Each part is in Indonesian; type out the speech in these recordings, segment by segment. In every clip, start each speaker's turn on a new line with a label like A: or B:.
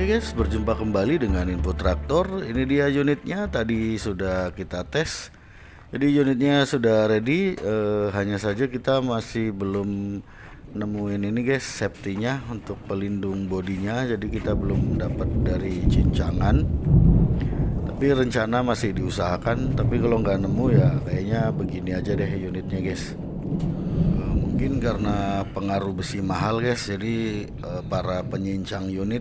A: guys, berjumpa kembali dengan Info Traktor. Ini dia unitnya, tadi sudah kita tes. Jadi unitnya sudah ready, hanya saja kita masih belum nemuin ini guys, safety-nya untuk pelindung bodinya. Jadi kita belum dapat dari cincangan. Tapi rencana masih diusahakan. Tapi kalau nggak nemu ya kayaknya begini aja deh unitnya guys. Mungkin karena pengaruh besi mahal guys, jadi para penyincang unit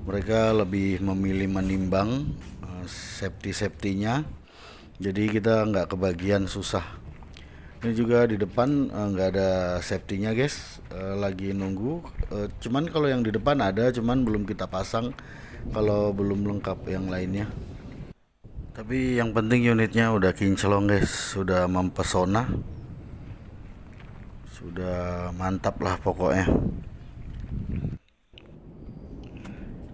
A: mereka lebih memilih menimbang safety-nya, jadi kita nggak kebagian susah. Ini juga di depan nggak ada safety-nya guys, lagi nunggu. Cuman kalau yang di depan ada, cuman belum kita pasang kalau belum lengkap yang lainnya. Tapi yang penting unitnya udah kinclong guys, sudah mempesona, sudah mantap lah pokoknya.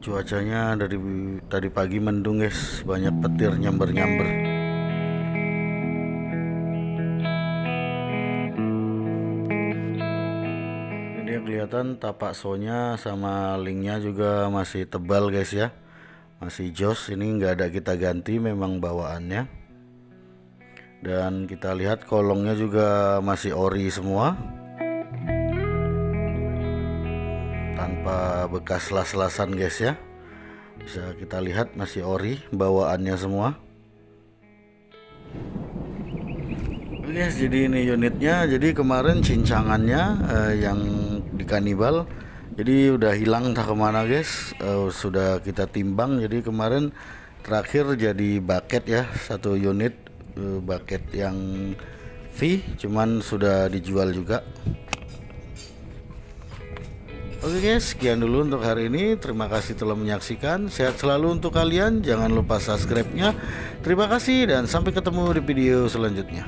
A: Cuacanya dari tadi pagi mendung guys, banyak petir nyamber-nyamber. Ini dia kelihatan tapak sonya sama linknya juga masih tebal guys ya, masih jos. Ini nggak ada kita ganti, memang bawaannya. Dan kita lihat kolongnya juga masih ori semua, tanpa bekas las-lasan guys ya. Bisa kita lihat masih ori bawaannya semua. Oke guys, jadi ini unitnya. Jadi kemarin cincangannya yang di kanibal, jadi udah hilang entah kemana guys. Sudah kita timbang, jadi kemarin terakhir jadi bucket ya, satu unit bucket yang V, cuman sudah dijual juga. Oke guys, sekian dulu untuk hari ini. Terima kasih telah menyaksikan. Sehat selalu untuk kalian. Jangan lupa subscribe-nya. Terima kasih dan sampai ketemu di video selanjutnya.